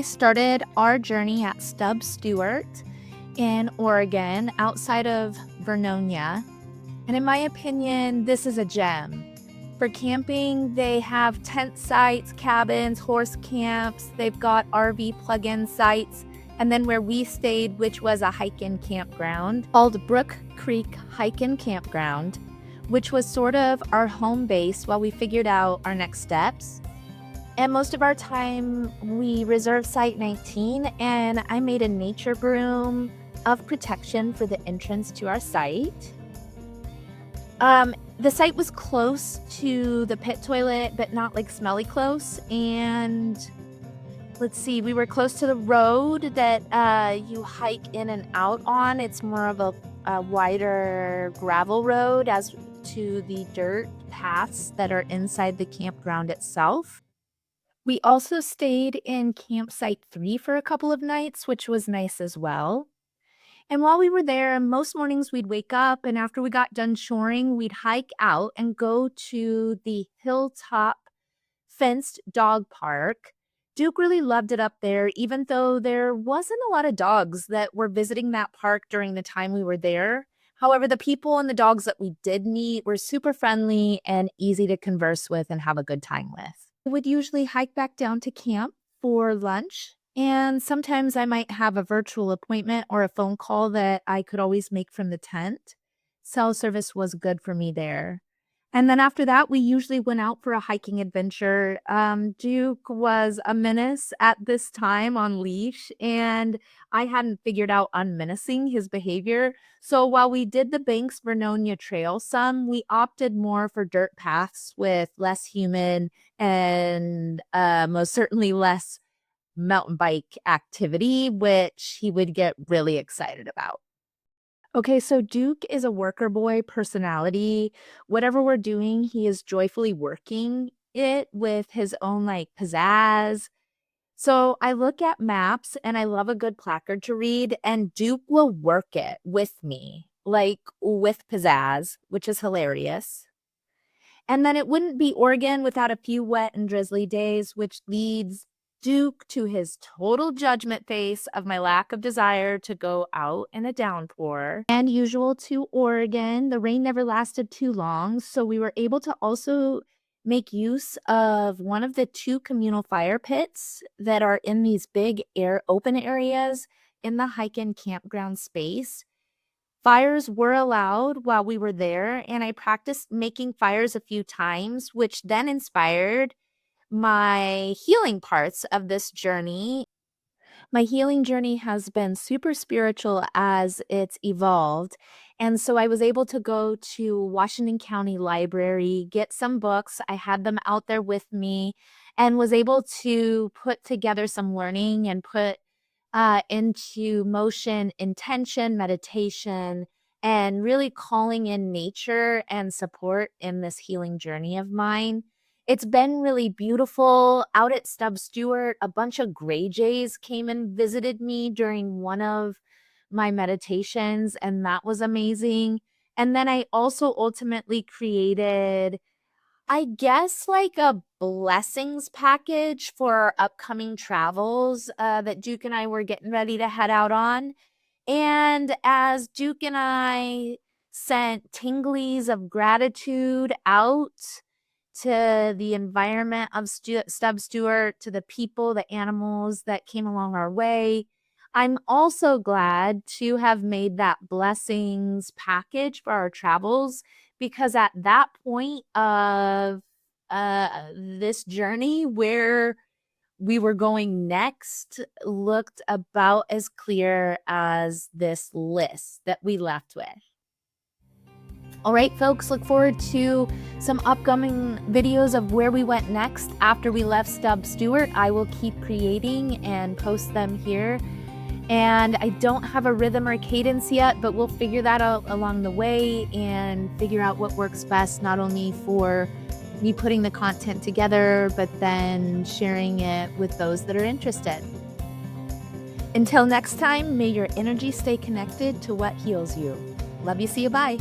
started our journey at Stub, Stewart in Oregon, outside of Vernonia. And in my opinion, this is a gem. For camping, they have tent sites, cabins, horse camps. They've got RV plug-in sites. And then where we stayed, which was a hike-in campground called Brook Creek Hike-in Campground, which was sort of our home base while we figured out our next steps. And most of our time, we reserved Site 19, and I made a nature broom of protection for the entrance to our site. The site was close to the pit toilet, but not like smelly close. And let's see, we were close to the road that you hike in and out on. It's more of a wider gravel road as to the dirt paths that are inside the campground itself. We also stayed in campsite 3 for a couple of nights, which was nice as well. And while we were there, most mornings we'd wake up, and after we got done shoring, we'd hike out and go to the hilltop fenced dog park. Duke really loved it up there, even though there wasn't a lot of dogs that were visiting that park during the time we were there. However, the people and the dogs that we did meet were super friendly and easy to converse with and have a good time with. I would usually hike back down to camp for lunch, and sometimes I might have a virtual appointment or a phone call that I could always make from the tent. Cell service was good for me there. And then after that, we usually went out for a hiking adventure. Duke was a menace at this time on leash, and I hadn't figured out unmenacing his behavior. So while we did the Banks Vernonia Trail some, we opted more for dirt paths with less human and most certainly less mountain bike activity, which he would get really excited about. Okay, so Duke is a worker boy personality. Whatever we're doing, he is joyfully working it with his own like pizzazz. So I look at maps and I love a good placard to read, and Duke will work it with me, like with pizzazz, which is hilarious. And then it wouldn't be Oregon without a few wet and drizzly days, which leads Duke to his total judgment face of my lack of desire to go out in a downpour. And usual to Oregon, the rain never lasted too long, so we were able to also make use of one of the 2 communal fire pits that are in these big open areas in the hike-in campground space. Fires were allowed while we were there, and I practiced making fires a few times, which then inspired my healing parts of this journey. My healing journey has been super spiritual as it's evolved. And so I was able to go to Washington County Library, get some books. I had them out there with me and was able to put together some learning and put into motion intention, meditation, and really calling in nature and support in this healing journey of mine. It's been really beautiful. Out at Stub Stewart, a bunch of gray jays came and visited me during one of my meditations, and that was amazing. And then I also ultimately created, I guess, like a blessings package for our upcoming travels that Duke and I were getting ready to head out on. And as Duke and I sent tinglies of gratitude out to the environment of Stub Stewart, to the people, the animals that came along our way, I'm also glad to have made that blessings package for our travels, because at that point of this journey, where we were going next looked about as clear as this list that we left with. All right, folks, look forward to some upcoming videos of where we went next after we left Stub Stewart. I will keep creating and post them here. And I don't have a rhythm or cadence yet, but we'll figure that out along the way and figure out what works best, not only for me putting the content together, but then sharing it with those that are interested. Until next time, may your energy stay connected to what heals you. Love you. See you. Bye.